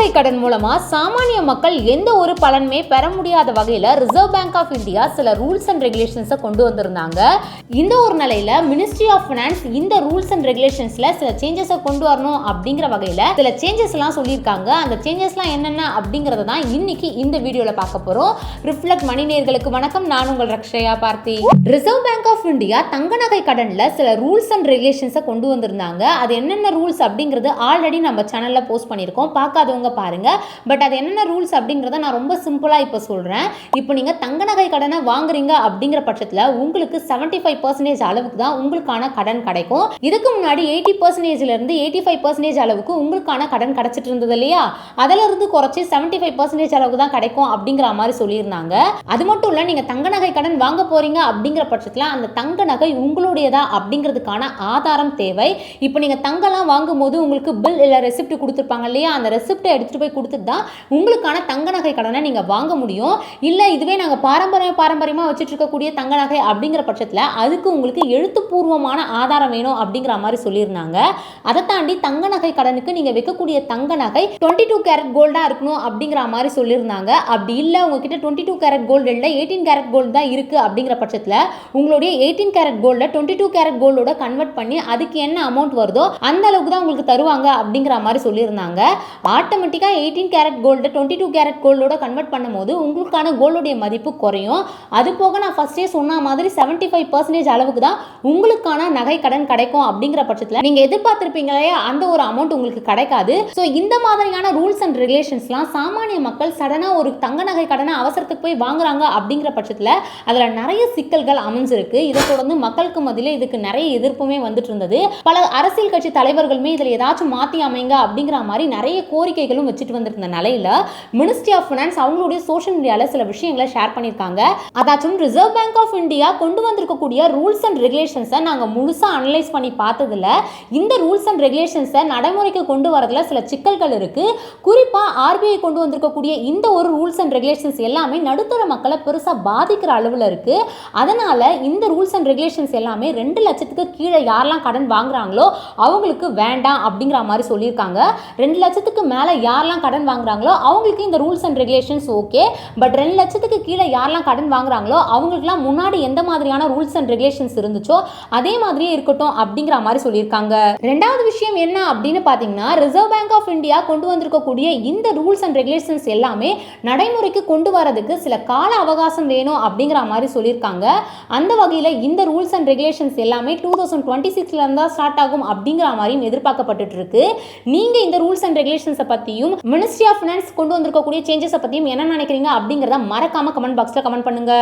நகை கடன் மூலமா சாமானிய மக்கள் எந்த ஒரு பலனுமே பெற முடியாத வகையில ரிசர்வ் பேங்க் ஆஃப் இந்தியா சில ரூல்ஸ் அண்ட் ரெகுலேஷன்ஸை கொண்டு வந்திருந்தாங்க. இந்த ஒரு நிலையில மினிஸ்ட்ரி ஆஃப் ஃபைனான்ஸ் இந்த ரூல்ஸ் அண்ட் ரெகுலேஷன்ஸ்ல சில சேஞ்சஸை கொண்டு வரணும் அப்படிங்கிற வகையில சில சேஞ்சஸ் எல்லாம் சொல்லியிருக்காங்க. அந்த சேஞ்சஸ்லாம் என்னென்ன அப்படிங்கறத தான் இன்னைக்கு இந்த வீடியோல பார்க்க போறோம். ரிஃப்ளெக்ட் மணி நேயர்களுக்கு வணக்கம். நான் உங்கள் ரக்ஷயா பார்த்தி. ரிசர்வ் பேங்க் ஆஃப் இந்தியா தங்க நகை கடன்ல சில ரூல்ஸ் அண்ட் ரெகுலேஷன்ஸை கொண்டு வந்திருந்தாங்க. அது என்னென்ன ரூல்ஸ் அப்படிங்கிறது ஆல்ரெடி நம்ம சேனல்ல போஸ்ட் பண்ணியிருக்கோம். பார்க்காதவங்க பாருங்க. பட் அது என்னென்ன ரூல்ஸ் அப்படிங்கிறத நான் ரொம்ப சிம்பிளா இப்போ சொல்றேன். இப்போ நீங்க தங்க நகை கடனை வாங்குறீங்க அப்படிங்கிற பட்சத்தில் உங்களுக்கு 75% அளவுக்கு தான் உங்களுக்கான கடன் கிடைக்கும். இதுக்கு முன்னாடி 80% இருந்து 85% அளவுக்கு உங்களுக்கான கடன் கிடைச்சிட்டு இருந்தது இல்லையா, அதில இருந்து குறைச்சி 75% அளவுக்கு தான் கிடைக்கும் அப்படிங்கிற மாதிரி சொல்லியிருந்தாங்க. அது மட்டும் இல்ல, நீங்க தங்க நகை கடன் வாங்க போறீங்க அப்படிங்கிற பட்சத்தில் அந்த தங்க நகை உங்களுடையதா அப்படிங்கிறதுக்கான ஆதாரம் தேவை. இப்போ நீங்க தங்கலாம் வாங்கும் போது உங்களுக்கு பில் இல்ல ரெசிப்ட் கொடுத்துருப்பாங்க இல்லையா, அந்த ரெசிப்டை எடுத்துட்டு போய் கொடுத்துட்டு தான் உங்களுக்கான தங்க நகை கடனை நீங்க வாங்க முடியும். இல்ல இதுவே நாங்க பாரம்பரியமா வச்சுட்டு இருக்கக்கூடிய தங்க நகை அப்படிங்கிற பட்சத்தில் அதுக்கு உங்களுக்கு எழுத்துப்பூர்வமான ஆதாரம் வேணும் அப்படிங்கிற மாதிரி சொல்லியிருந்தாங்க. அதை தாண்டி தங்க நகை கடனுக்கு நீங்க வைக்கக்கூடிய தங்க நகை 22 கேரட் கோல்டா இருக்கணும் அப்படிங்கிற மாதிரி சொல்லியிருந்தாங்க. அப்படி இல்லை உங்ககிட்ட 22 கேரட் கோல்டு இல்லை 18 கேரட் கோல்டு தான் இருக்கு அப்படிங்கிற பட்சத்தில் உங்களுடைய 18 கேரட் கோல்ட 22 கேரட் கோல்டோட கன்வெர்ட் பண்ணி அதுக்கு என்ன அமௌண்ட் வருதோ அந்த அளவுக்கு தான் உங்களுக்கு தருவாங்க அப்படிங்கிற மாதிரி சொல்லியிருந்தாங்க. ஆட்டோமேட்டிக்கா 18 கேரட் கோல்டு 22 கேரட் கோல்டோட கன்வெர்ட் பண்ணும்போது உங்களுக்கான கோல்டோடைய மதிப்பு குறையும். அது போக நான் ஃபர்ஸ்டே சொன்ன மாதிரி 75% அளவுக்கு தான் உங்களுக்கான நகை கடன் கிடைக்கும் அப்படிங்கிற பட்சத்தில் நீங்க எதிர்பார்த்திருப்பீங்களே அந்த ஒரு அமௌண்ட் உங்களுக்கு கிடைக்காது. ஸோ இந்த மாதிரியான ரூல்ஸ் அண்ட் ரெகுலேஷன்ஸ்லாம் சாமானிய மக்கள் சடனா ஒரு தங்க நகை கடனை அவசரத்துக்கு போய் வாங்குறாங்க அப்படிங்கிற பட்சத்தில் அதுல நிறைய சிக்கல்கள் அமைஞ்சிருக்கு. இதை தொடர்ந்து மக்களுக்கு மத்தியில இதுக்கு நிறைய எதிர்ப்புமே வந்துட்டு இருந்தது. பல அரசியல் கட்சி தலைவர்களுமே இதில் ஏதாச்சும் மாற்றி அமைங்க அப்படிங்கிற மாதிரி நிறைய கோரிக்கைகளும் வச்சுட்டு வந்திருந்த நிலையில மினிஸ்ட்ரி ஆஃப் ஃபைனான்ஸ் அவங்களுடைய சோஷியல் மீடியாவில் சில விஷயங்களை ஷேர் பண்ணியிருக்காங்க. அதாச்சும் ரிசர்வ் பேங்க் ஆஃப் இந்தியா கொண்டு வந்திருக்கக்கூடிய ரூல்ஸ் அண்ட் ரெகுலேஷன்ஸை நாங்கள் முழுசா அனலைஸ் பண்ணி பார்த்ததுல இந்த ரூல்ஸ் அண்ட் ரெகுலேஷன்ஸை நடைமுறைக்கு கொண்டு வரதுல சில சிக்கல்கள் இருக்கு. குறிப்பாக ஆர்பிஐ கொண்டு வந்திருக்கக்கூடிய இந்த ஒரு ரூல்ஸ் அண்ட் ரெகுலேஷன்ஸ் எல்லாமே நடுத்தர மக்களை பெருசாக பாதிக்கிற அளவில் இருக்கு. அதனால இந்த ரூல்ஸ் அண்ட் ரெகுலேஷன்ஸ் எல்லாமே 2 லட்சத்துக்கு கீழே யாரெல்லாம் கடன் வாங்குறாங்களோ அவங்களுக்கு வேண்டாம் அப்படிங்கிற மாதிரி சொல்லியிருக்காங்க. 2 லட்சத்துக்கு மேலே யாரெல்லாம் கடன் வாங்குறாங்களோ அவங்களுக்கு இந்த rules and regulations okay. But 2 லட்சத்துக்கு கீழே யாரெல்லாம் கடன் வாங்குறாங்களோ அவங்களுக்குலாம் முன்னாடி எந்த மாதிரியான ரூல்ஸ் அண்ட் ரெகுலேஷன்ஸ் இருந்துச்சோ அதே மாதிரியே இருக்கட்டும் அப்படிங்கிற மாதிரி சொல்லியிருக்காங்க. ரெண்டாவது விஷயம் என்ன அப்படின்னு பார்த்தீங்கன்னா, ரிசர்வ் பேங்க் ஆஃப் இந்தியா கொண்டு வந்திருக்கக்கூடிய இந்த ரூல்ஸ் அண்ட் ரெகுலேஷன்ஸ் எல்லாமே நடைமுறைக்கு கொண்டு வரதுக்கு சில கால அவகாசம் வேணும் அப்படிங்கிற மாதிரி சொல்லியிருக்காங்க. அந்த வகையில் இந்த ரூல்ஸ் அண்ட் ரெகுலேஷன்ஸ் எல்லாமே 2026 தான் ஸ்டார்ட் ஆகும் அப்படிங்கிற மாதிரியும் எதிர்பார்க்கப்பட்டு இருக்கு. நீங்க இந்த ரூல்ஸ் அண்ட் ரெகுலேஷன்ஸை பத்தியும் மினிஸ்ட்ரி ஆஃப் ஃபைனான்ஸ் கொண்டு வந்திருக்கக்கூடிய சேஞ்சஸை பத்தியும் என்ன நினைக்கிறீங்க அப்படிங்கிறத மறக்காம கமெண்ட் பாக்ஸ்ல கமெண்ட் பண்ணுங்க.